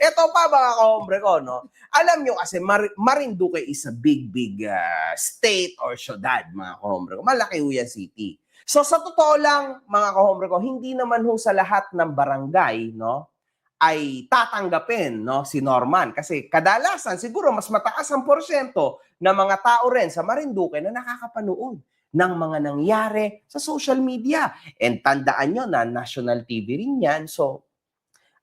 Ito pa mga kahombre ko, no? Alam nyo kasi Marinduque is a big state or syudad, mga kahombre ko. Malaki ho yan city. So sa totoo lang, mga kahombre ko, hindi naman ho sa lahat ng barangay, no, ay tatanggapin, no, si Norman. Kasi kadalasan, siguro mas mataas ang porsyento ng mga tao rin sa Marinduque na nakakapanood ng mga nangyari sa social media. And tandaan nyo na national TV rin yan. So,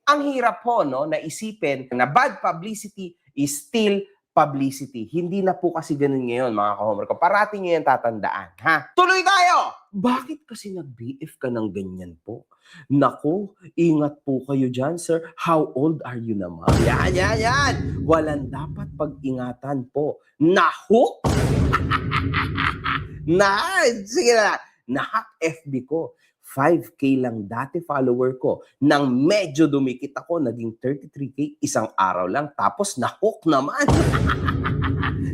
ang hirap po, no, na isipin na bad publicity is still publicity. Hindi na po kasi ganun ngayon, mga ka-homer ko. Parating nyo yan tatandaan, ha? Tuloy tayo! Bakit kasi nag-BF ka ng ganyan po? Naku, ingat po kayo dyan, sir. How old are you naman? Yan. Walang dapat pag-ingatan po. Nahook? Sige na. Nahack FB ko. 5K lang dati follower ko. Nang medyo dumikit ako, naging 33K isang araw lang. Tapos na-hook naman.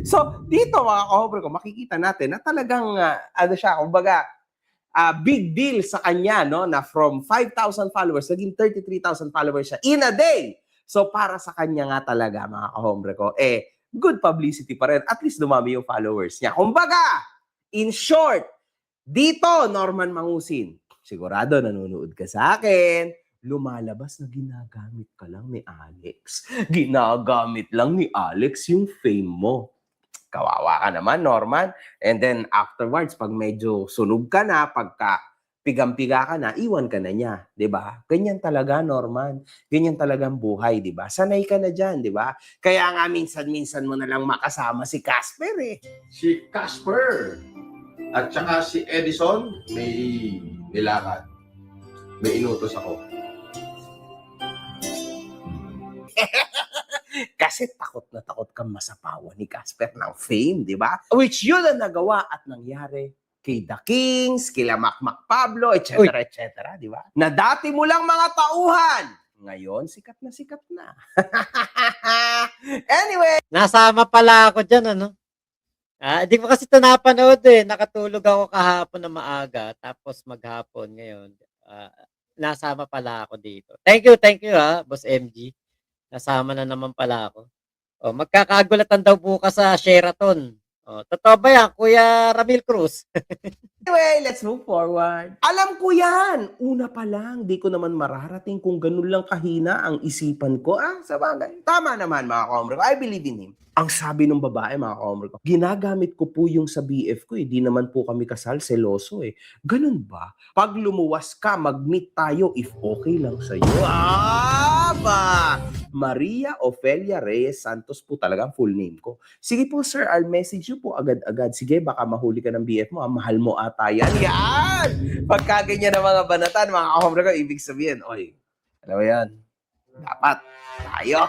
So, dito mga ka-hover ko, makikita natin na talagang, kumbaga, big deal sa kanya, no? Na from 5,000 followers, naging 33,000 followers siya in a day. So, para sa kanya nga talaga, mga ka-hover ko, good publicity pa rin. At least dumami yung followers niya. Kumbaga, in short, dito, Norman Mangusin, sigurado nanonood ka sa akin, lumalabas na ginagamit ka lang ni Alex. Ginagamit lang ni Alex yung fame mo. Kawawa ka naman, Norman. And then afterwards, pag medyo sunog ka na, pagka pigang-piga ka na, iwan ka na niya. 'Di ba? Ganyan talaga, Norman. Ganyan talagang buhay, 'di ba? Sanay ka na dyan, 'di ba? Kaya nga minsan-minsan mo na lang makasama si Casper eh. Si Casper at saka si Edison may nilakad. May inutos ako. Kasi takot na takot kang masapawan ni Casper ng fame, di ba? Which yun ang nagawa at nangyari kay The Kings, kila Macmac Pablo, etc. etc. Di ba? Na dati mo lang mga tauhan. Ngayon, sikat na. Anyway. Nasama pala ako dyan, ano? Di ko kasi ito napanood eh. Nakatulog ako kahapon na maaga, tapos maghapon ngayon. Nasama pala ako dito. Thank you Boss MG. Nasama na naman pala ako. Magkakagulatan daw bukas sa Sheraton. Totoo ba yan, Kuya Ramil Cruz? Anyway, let's move forward. Alam ko yan. Una pa lang, di ko naman mararating kung ganun lang kahina ang isipan ko. Sa bagay. Tama naman, mga ka-homer ko. I believe in him. Ang sabi ng babae, mga ka-homer ko, ginagamit ko po yung sa BF ko. Di naman po kami kasal, seloso eh. Ganun ba? Pag lumuwas ka, mag-meet tayo if okay lang sa'yo. Ba? Maria Ofelia Reyes Santos po talagang full name ko. Sige po sir, I'll message you po agad-agad. Sige, baka mahuli ka ng BF mo. Mahal mo ata yan. Yan! Pagka ganyan ng mga banatan, mga ka-homer ko, ibig sabihin, oy, alam mo yan, dapat tayo.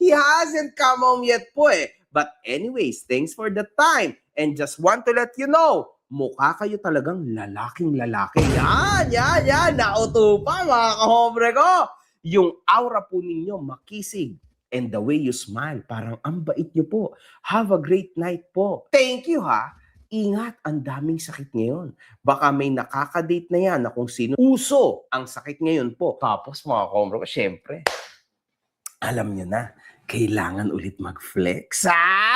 He hasn't come home yet po eh. But anyways, thanks for the time. And just want to let you know, mukha kayo talagang lalaking-lalaki. Yan. Nauto pa, mga ka-homer ko. Yung aura po ninyo, makisig. And the way you smile, parang ang bait nyo po. Have a great night po. Thank you ha. Ingat, ang daming sakit ngayon. Baka may nakakadate na yan na kung sino. Uso ang sakit ngayon po. Tapos mga ka-homer ko, syempre, alam nyo na, kailangan ulit mag-flex.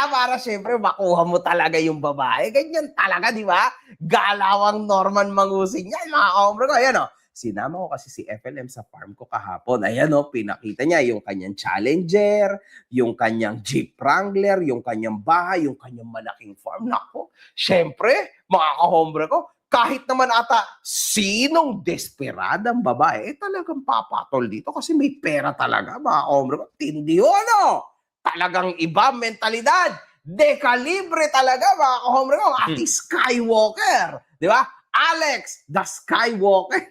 Para syempre makuha mo talaga yung babae. Ganyan talaga, di ba? Galawang Norman Mangusin yan, mga ka-homer ko. Ayan o. Sinama ko kasi si FLM sa farm ko kahapon. Ayan o, pinakita niya yung kanyang Challenger, yung kanyang Jeep Wrangler, yung kanyang bahay, yung kanyang malaking farm. Nako, syempre, mga ka-homer ko, kahit naman ata sinong desperadang babae, talagang papatol dito kasi may pera talaga, mga ka-homer ko. Tindi o ano? Talagang iba mentalidad. Dekalibre talaga, mga ka-homer ko. Ati Skywalker. Di ba? Alex, the Skywalker.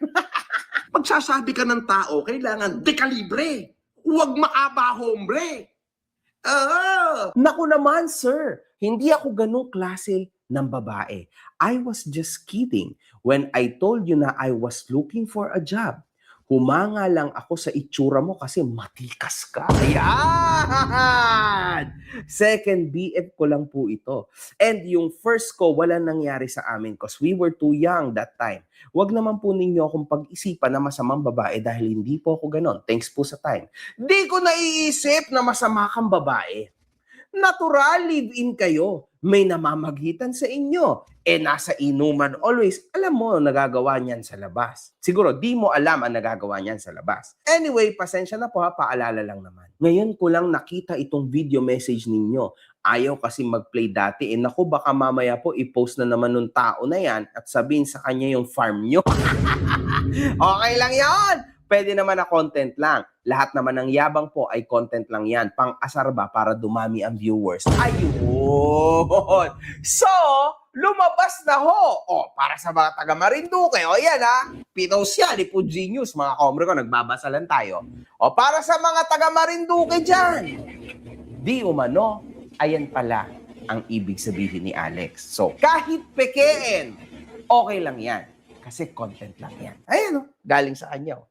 Pagsasabi ka ng tao, kailangan dekalibre. Huwag maaba, hombre. Naku naman, sir. Hindi ako ganung klase ng babae. I was just kidding when I told you na I was looking for a job. Humanga lang ako sa itsura mo kasi matikas ka. Ayan! Second BF ko lang po ito. And yung first ko, wala nangyari sa amin because we were too young that time. Huwag naman po ninyo akong pag-isipan na masamang babae dahil hindi po ako ganon. Thanks po sa time. Di ko naiisip na masama kang babae. Natural, live-in kayo. May namamagitan sa inyo. Nasa inuman always. Alam mo, nagagawa niyan sa labas. Siguro, di mo alam ang nagagawa niyan sa labas. Anyway, pasensya na po ha, paalala lang naman. Ngayon ko lang nakita itong video message ninyo. Ayaw kasi mag-play dati. Naku, baka mamaya po i-post na naman nung tao na yan at sabihin sa kanya yung farm nyo. Okay lang yan. Pwede naman na content lang. Lahat naman ng yabang po ay content lang yan. Pang-asar ba para dumami ang viewers? Ayun! So, lumabas na ho. O, para sa mga taga Marinduque. O, yan ha. Pinos yan. Ipo Genius. Mga komre ko, nagbabasa lang tayo. O, para sa mga taga Marinduque dyan. Di umano, ayan pala ang ibig sabihin ni Alex. So, kahit pekein, okay lang yan. Kasi content lang yan. Ayan o, galing sa kanya o.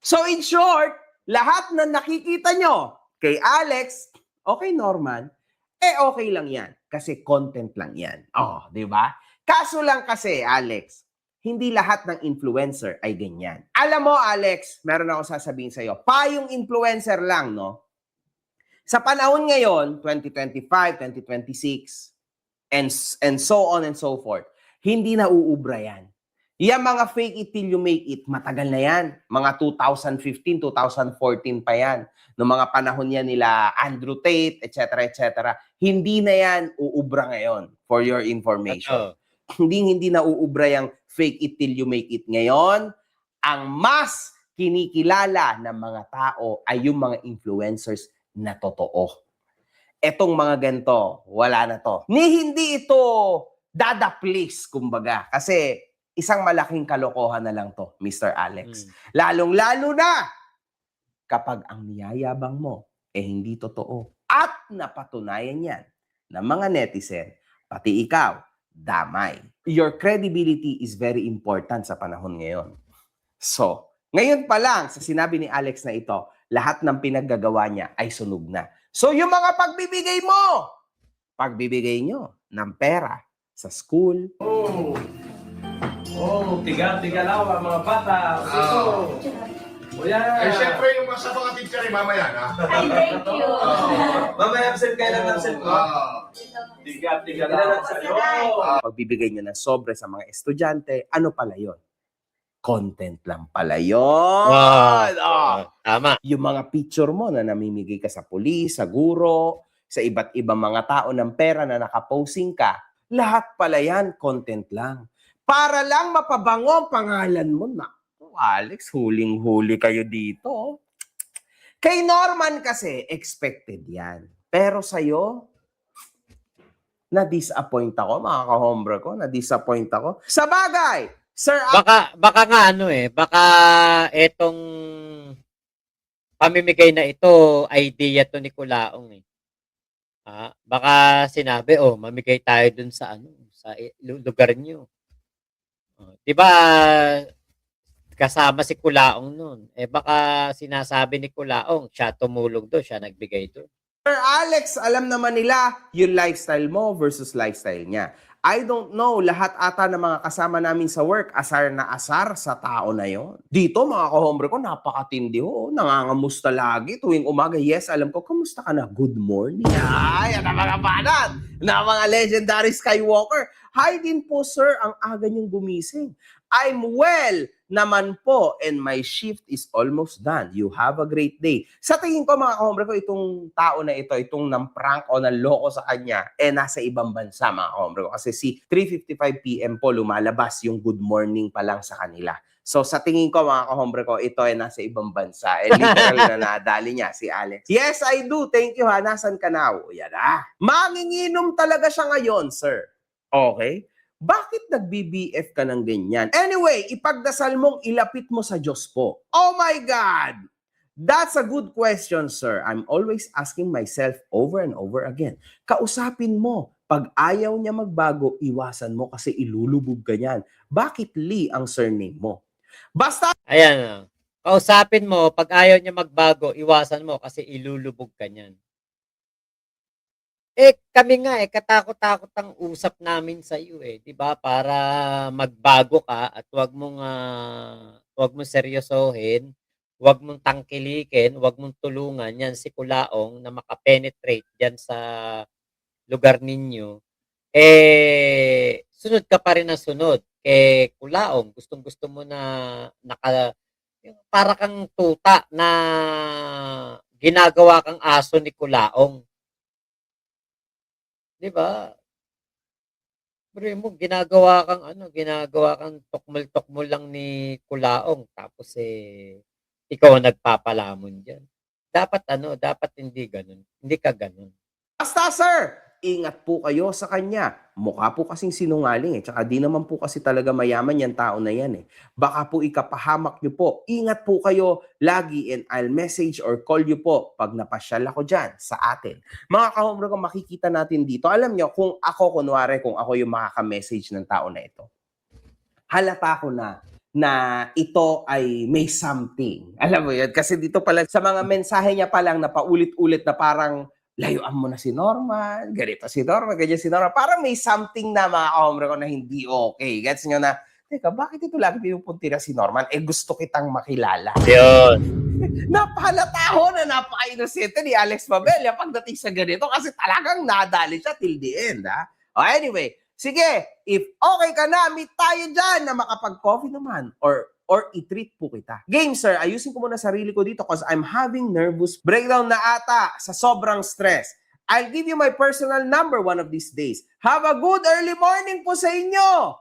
So in short, lahat na nakikita nyo kay Alex, okay Norman, okay lang yan. Kasi content lang yan. Oh, di ba? Kaso lang kasi, Alex, hindi lahat ng influencer ay ganyan. Alam mo, Alex, meron ako sasabihin sa'yo, payong influencer lang, no? Sa panahon ngayon, 2025, 2026, and so on and so forth, hindi na uubra yan. Yan mga fake it till you make it, matagal na yan. Mga 2015, 2014 pa yan. Noong mga panahon yan nila Andrew Tate, etc., etc. Hindi na yan uubra ngayon, for your information. Hindi na uubra yung fake it till you make it. Ngayon, ang mas kinikilala ng mga tao ay yung mga influencers na totoo. Etong mga ganito, wala na to. Hindi ito dadaplis, kumbaga. Kasi isang malaking kalokohan na lang to, Mr. Alex. Lalong-lalo na kapag ang niyayabang mo hindi totoo. At napatunayan yan ng mga netizen, pati ikaw, damay. Your credibility is very important sa panahon ngayon. So, ngayon pa lang, sa sinabi ni Alex na ito, lahat ng pinaggagawa niya ay sunog na. So, yung mga pagbibigay mo, pagbibigay nyo ng pera sa school. Tiga lang mga bata. O yan. Ay, syempre yung sa mga teacher ay mamaya na. Ay, thank you. Mamaya absent kayo lang absent ko. Tiga lang sa iyo. Pagbibigay nyo ng sobre sa mga estudyante, ano pala yon? Content lang pala yun. Tama. Yung mga picture mo na namimigay ka sa pulis, sa guro, sa iba't ibang mga tao ng pera na nakaposing ka, lahat pala yan, content lang. Para lang mapabango ang pangalan mo na. Alex, huling-huli kayo dito. Kay Norman kasi, expected yan. Pero sa'yo, na-disappoint ako, mga ka-hombre ko. Na-disappoint ako. Sa bagay, Sir Baka nga baka etong pamimigay na ito, idea to ni Kulaong eh. Baka sinabi, mamigay tayo dun sa sa lugar niyo. 'Di ba kasama si Kulaong noon? Baka sinasabi ni Kulaong, siya tumulong doon, siya nagbigay doon. Sir Alex, alam naman nila yung lifestyle mo versus lifestyle niya. I don't know, lahat ata ng mga kasama namin sa work, asar na asar sa tao na yon. Dito, mga kahombre ko, napakatindi ho. Nangangamusta lagi tuwing umaga. Yes, alam ko, kamusta ka na? Good morning. Ay, ang mga banat na mga legendary Skywalker. Hi din po, sir, ang aga niyong gumising. I'm well naman po and my shift is almost done. You have a great day. Sa tingin ko, mga kahombre ko, itong tao na ito, itong nang-prank o nang-loko sa kanya, nasa ibang bansa, mga kahombre ko. Kasi si 3:55 PM po lumalabas yung good morning pa lang sa kanila. So sa tingin ko, mga kahombre ko, ito ay nasa ibang bansa. Literal na nadali niya si Alex. Yes, I do. Thank you ha. Nasaan ka na? Yan Manginginom talaga siya ngayon, sir. Okay? Bakit nagbi-BF ka ng ganyan? Anyway, ipagdasal mong ilapit mo sa Diyos po. Oh my God! That's a good question, sir. I'm always asking myself over and over again. Kausapin mo. Pag ayaw niya magbago, iwasan mo kasi ilulubog ka niyan. Bakit Lee ang surname mo? Basta... Ayan. Kausapin mo, pag ayaw niya magbago, iwasan mo kasi ilulubog ka niyan. Kami nga katakot-takot ang usap namin sa iyo 'di ba? Para magbago ka at 'wag mong seryosohin, 'wag mong tangkilikin, 'wag mong tulungan 'yan si Kulaong na maka-penetrate diyan sa lugar ninyo. Sunod ka pa rin ng sunod. Kulaong, gustong-gusto mo na yung para kang tuta na ginagawa kang aso ni Kulaong. 'Di ba? Pre mo ginagawa kang tukmol-tukmol lang ni Kulaong tapos ikaw ang nagpapalamon diyan. Dapat hindi gano'n. Hindi ka gano'n. Basta sir, ingat po kayo sa kanya. Mukha po kasing sinungaling Tsaka di naman po kasi talaga mayaman yan tao na yan Baka po ikapahamak nyo po. Ingat po kayo lagi and I'll message or call you po pag napasyal ako dyan sa atin. Mga ka-home kung makikita natin dito, alam nyo, kung ako yung makaka-message ng tao na ito, halata ko na ito ay may something. Alam mo yun? Kasi dito pala, sa mga mensahe niya pa lang na paulit-ulit na parang, layuan mo na si Norman, ganito si Norman, ganyan si Norman. Parang may something na mga ka-home ko na hindi okay. Gets nyo na, teka, bakit ito lagi pinupunti na si Norman? Gusto kitang makilala. Yun. Napahalata ho na napaka-inosente ni Alex Mabella pagdating sa ganito kasi talagang nadali siya till the end. Anyway, sige, if okay ka na, meet tayo dyan na makapag-coffee naman or i-treat po kita. Game, sir, ayusin ko muna sarili ko dito because I'm having nervous breakdown na ata sa sobrang stress. I'll give you my personal number one of these days. Have a good early morning po sa inyo!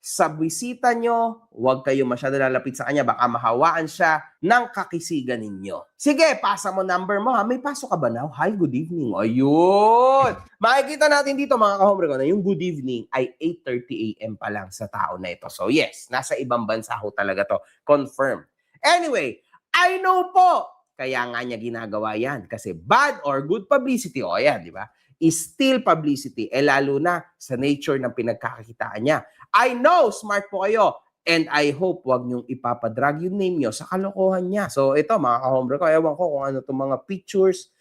Sa bisita nyo, huwag kayo masyado lalapit sa kanya. Baka mahawaan siya ng kakisigan ninyo. Sige, pasa mo number mo ha. May pasok ka ba now? Hi, good evening. Ayun! Makikita natin dito mga ka-home na yung good evening ay 8:30 a.m. pa lang sa tao na ito. So yes, nasa ibang bansa ho talaga to. Confirm. Anyway, I know po. Kaya nga niya ginagawa yan. Kasi bad or good publicity, o yan, di ba? Is still publicity. Lalo na sa nature ng pinagkakakitaan niya. I know, smart po kayo. And I hope wag niyong ipapadrag yung name niyo sa kalokohan niya. So ito mga ka-home ko, ewan ko kung ano itong mga pictures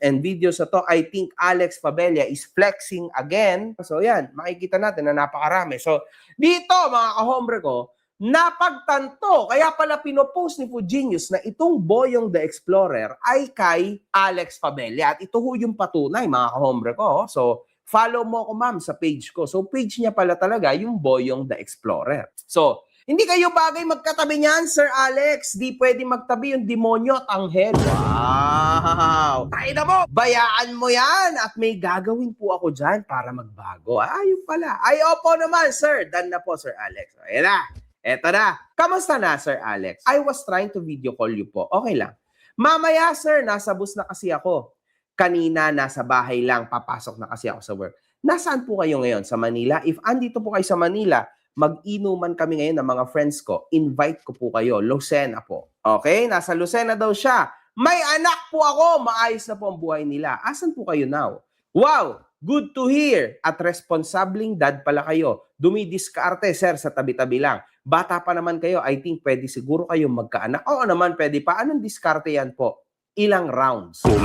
and videos na to. I think Alex Mabella is flexing again. So yan, makikita natin na napakarami. So dito mga ka-home ko, napagtanto, kaya pala pinopost ni Fujinius na itong Boyong the Explorer ay kay Alex Mabella. At ito ho yung patunay mga ka-home ko. So follow mo ako ma'am sa page ko. So page niya pala talaga yung Boyong the Explorer. So, hindi kayo bagay magkatabi niyan, Sir Alex. Di pwede magtabi yung demonyo at anghel. Wow! Tayo na mo! Bayaan mo yan at may gagawin po ako dyan para magbago. Ayun pala. Ay, opo naman, sir. Done na po, Sir Alex. Ayan na. Eto na. Kamusta na, Sir Alex? I was trying to video call you po. Okay lang. Mamaya, sir, nasa bus na kasi ako. Kanina, nasa bahay lang, papasok na kasi ako sa work. Nasaan po kayo ngayon? Sa Manila? If andito po kayo sa Manila, mag-inuman kami ngayon ng mga friends ko. Invite ko po kayo. Lucena po. Okay? Nasa Lucena daw siya. May anak po ako. Maayos na po ang buhay nila. Asan po kayo now? Wow! Good to hear. At responsabling dad pala kayo. Dumidiskarte, sir, sa tabi-tabi lang. Bata pa naman kayo. I think pwede siguro kayo magkaanak. Oo naman, pwede pa. Anong diskarte yan po? Ilang rounds. Ayun,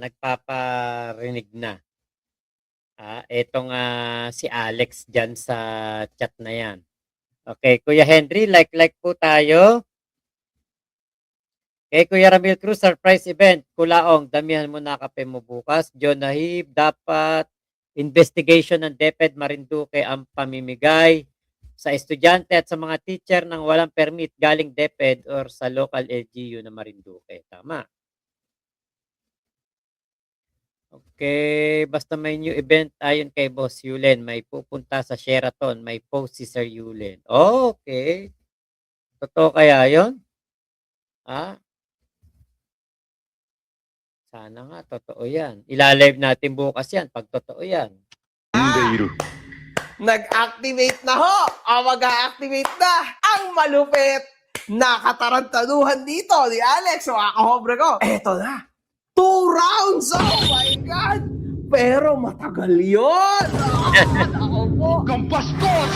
nagpaparinig na. Etong si Alex dyan sa chat na yan. Okay, Kuya Henry, like po tayo. Okay, Kuya Ramil Cruz, surprise event. Kulaong, damihan mo na kape mo bukas. John Nahib, dapat investigation ng DepEd Marinduque ang pamimigay sa estudyante at sa mga teacher ng walang permit galing DepEd or sa local LGU na Marinduque. Tama. Okay, basta may new event ayon kay Boss Yulen, may pupunta sa Sheraton, may post si Sir Yulen. Okay. Totoo kaya yon? Sana nga, totoo yan. Ilalive natin bukas yan, pag totoo yan. Nag-activate na ho! Mag-activate na! Ang malupit na katarantaduhan dito ni Alex. So, kakahobre ko. Eto na. 2 rounds! Oh my God! Pero matagal yun! Ako po. Kampastos!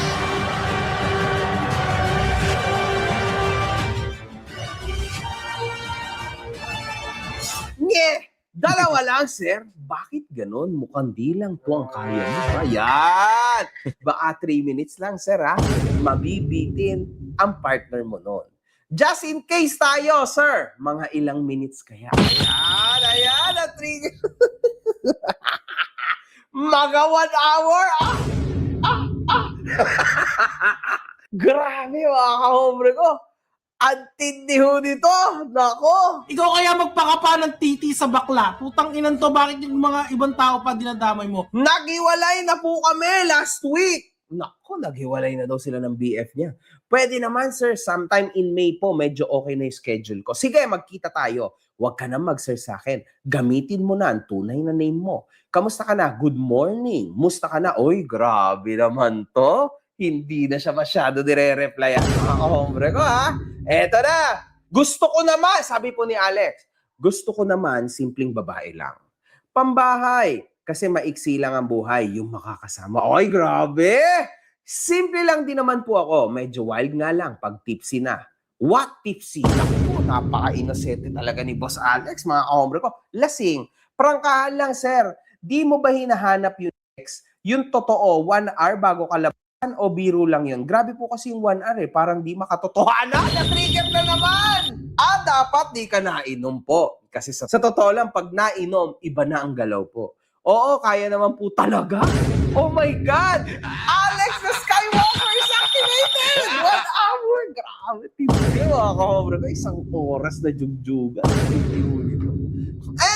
Dalawa lang, sir. Bakit ganon? Mukhang di lang to ang kaya mo. Ayan! Baka 3 minutes lang, sir, ha? Mabibitin ang partner mo nun. Just in case tayo, sir. Mga ilang minutes kaya. Ayan, at 3... Mga 1 hour, Grabe, mga kahombre ko. Ang tindi ho nito. Nako. Ikaw kaya magpakapa ng titi sa bakla. Putang inan to, bakit yung mga ibang tao pa dinadamay mo? Naghiwalay na po kami last week. Nako, naghiwalay na daw sila ng BF niya. Pwede naman, sir. Sometime in May po, medyo okay na yung schedule ko. Sige, magkita tayo. Huwag ka na mag-sir sa akin. Gamitin mo na ang tunay na name mo. Kamusta ka na? Good morning. Musta ka na? Oy, grabe naman to. Hindi na siya masyado dire-reply ang mga kahombre ko, ha? Eto na. Gusto ko naman, sabi po ni Alex, gusto ko naman simpleng babae lang. Pambahay, kasi maiksi lang ang buhay, yung makakasama. Ay, grabe! Simple lang din naman po ako. Medyo wild nga lang pag tipsy na. What tipsy? Naku, napaka-inosente talaga ni Boss Alex, mga kahombre ko. Lasing. Prangkahan lang, sir. Di mo ba hinahanap yung ex? Yung totoo, 1 hour bago ka o biro lang yun. Grabe po kasi yung 1 hour parang di makatotohanan. Na-trigger na naman! Dapat di ka nainom po. Kasi sa totoo lang, pag nainom, iba na ang galaw po. Oo, kaya naman po talaga. Oh my God! Alex, the Skywalker is activated! 1 hour! Grabe, tindi mga kahombre ko. 1 oras na jugjugan.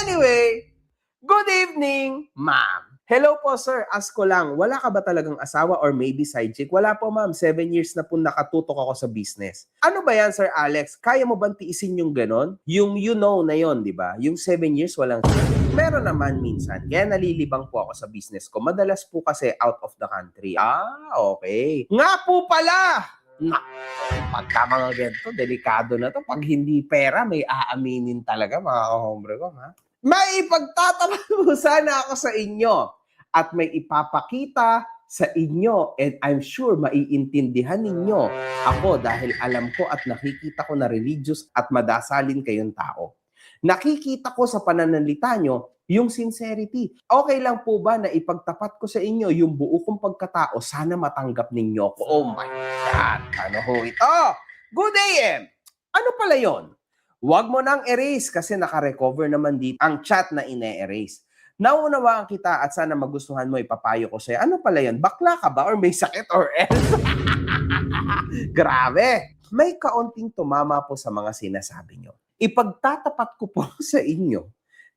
Anyway, good evening, ma'am. Hello po, sir. Ask ko lang, wala ka ba talagang asawa or maybe side chick? Wala po, ma'am. 7 years na po nakatutok ako sa business. Ano ba yan, Sir Alex? Kaya mo bang tiisin yung ganon? Yung you know na yon, di ba? Yung 7 years, walang... Meron naman minsan. Kaya nalilibang po ako sa business ko. Madalas po kasi out of the country. Okay. Nga po pala! Pagka mga ganito, delikado na to. Pag hindi pera, may aaminin talaga, mga kahombre ko, ha? May ipagtatapat po sana ako sa inyo at may ipapakita sa inyo and I'm sure maiintindihan ninyo ako dahil alam ko at nakikita ko na religious at madasalin kayong tao. Nakikita ko sa pananalita nyo yung sincerity. Okay lang po ba na ipagtapat ko sa inyo yung buo kong pagkatao? Sana matanggap ninyo ko. Oh my God! Ano ho ito? Good AM! Ano pala yon? Huwag mo nang erase kasi naka-recover naman dito ang chat na ine-erase. Naunawaan kita at sana magustuhan mo, ipapayo ko sa'yo. Ano pala yan? Bakla ka ba or may sakit or else? Grabe! May kaunting tumama po sa mga sinasabi nyo. Ipagtatapat ko po sa inyo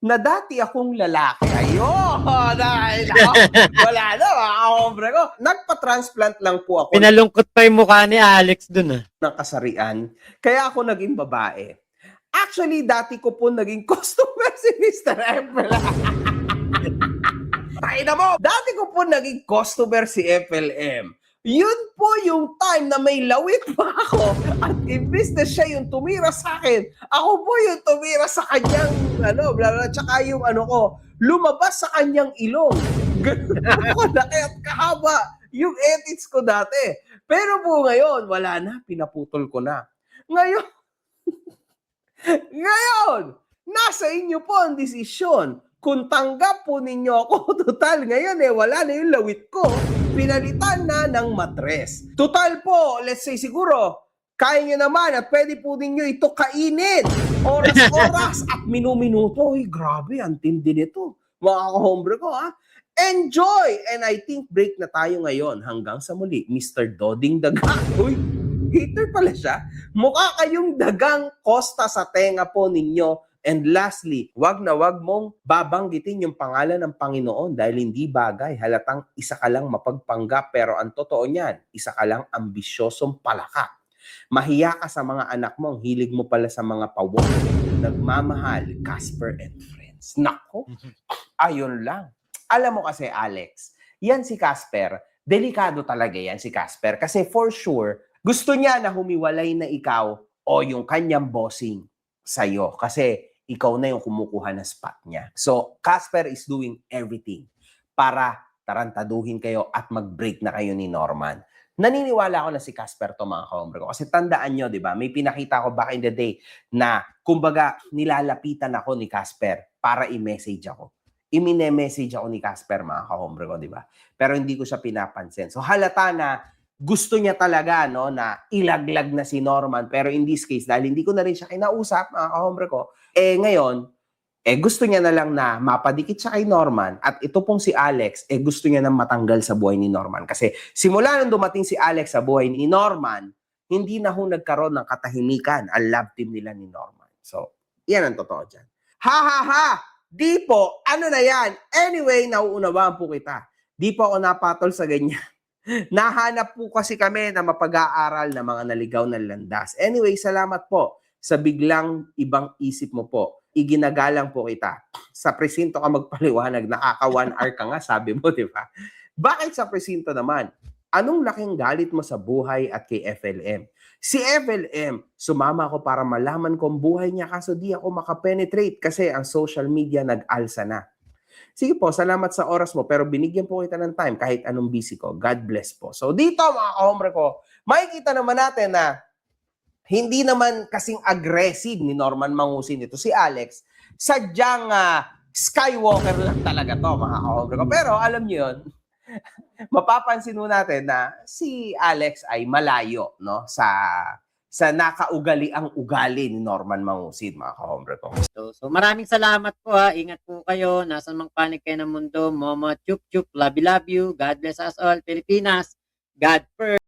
na dati akong lalaki. Ayun! Dahil wala na, mga kahombre ko. Nagpa-transplant lang po ako Pinalungkot pa yung mukha ni Alex dun, ng kasarian. Kaya ako naging babae. Actually, dati ko po naging customer si Mr. Apple. Tayo na mo! Dati ko po naging customer si FLM. Yun po yung time na may lawit pa ako at imbis na siya yung tumira sa akin, ako po yung tumira sa kanyang, bla bla, tsaka yung ko, lumabas sa kanyang ilong. Ganun ako, laki at kahaba yung edits ko dati. Pero po ngayon, wala na, pinaputol ko na. Ngayon, nasa inyo po ang desisyon. Kung tanggap po ninyo ako, total ngayon wala na yung lawit ko. Pinalitan na ng matres. Total po, let's say siguro, kaya nyo naman at pwede po ninyo ito kainin. Oras-oras at minuminuto. Uy, grabe, ang tindi nito. Mga kahombre ko, ha? Enjoy! And I think break na tayo ngayon. Hanggang sa muli, Mr. Doding Daga. Uy, hater pala siya. Mukha kayong dagang kosta sa tenga po ninyo. And lastly, wag na wag mong babanggitin yung pangalan ng Panginoon dahil hindi bagay. Halatang isa ka lang mapagpanggap pero ang totoo niyan, isa ka lang ambisyosong palaka. Mahiya ka sa mga anak mo, ang hilig mo pala sa mga pawon. Nagmamahal, Casper and Friends. Nako, ayun lang. Alam mo kasi, Alex, yan si Casper, delikado talaga yan si Casper kasi for sure, gusto niya na humiwalay na ikaw o yung kanyang bossing sa'yo kasi ikaw na yung kumukuha ng spot niya. So, Casper is doing everything para tarantaduhin kayo at mag-break na kayo ni Norman. naniniwala ako na si Casper to mga ka-hombre ko. Kasi tandaan nyo, di ba, may pinakita ko back in the day na, kumbaga, nilalapitan ako ni Casper para i-message ako. Imine-message ako ni Casper mga ka-hombre ko, di ba? Pero hindi ko siya pinapansin. So halata na gusto niya talaga no, na ilaglag na si Norman. Pero in this case, dahil hindi ko na rin siya kinausap mga ka-hombre ko, ngayon, gusto niya na lang na mapadikit siya kay Norman at ito pong si Alex, gusto niya nang matanggal sa buhay ni Norman. Kasi simula nung dumating si Alex sa buhay ni Norman, hindi na ho nagkaroon ng katahimikan ang love team nila ni Norman. So, yan ang totoo dyan. Ha ha ha! Di po, ano na yan? Anyway, nauunawaan po kita. Di po ako napatol sa ganyan. Nahanap po kasi kami na mapag-aaral na mga naligaw na landas. Anyway, salamat po sa biglang ibang isip mo po. Iginagalang po kita. Sa presinto ka magpaliwanag, nakaka 1 hour ka nga, sabi mo, di ba? Bakit sa presinto naman? Anong laking galit mo sa buhay at kay FLM? Si FLM, sumama ako para malaman ko ang buhay niya kaso di ako makapenetrate kasi ang social media nag-alsa na. Sige po, salamat sa oras mo pero binigyan po kita ng time kahit anong busy ko. God bless po. So dito mga ka-hombre ko, makikita naman natin na hindi naman kasing aggressive ni Norman Mangusin ito si Alex. Sadyang Skywalker lang talaga to mga ka-hombre ko. Pero alam niyo yun, mapapansin mo natin na si Alex ay malayo no sa nakaugali ang ugali ni Norman Mangusin mga ka-hombre ko. So maraming salamat po ha. Ingat po kayo. Nasaan mang panig kayo ng mundo. Momo, chup chup, love you. God bless us all. Pilipinas. God first.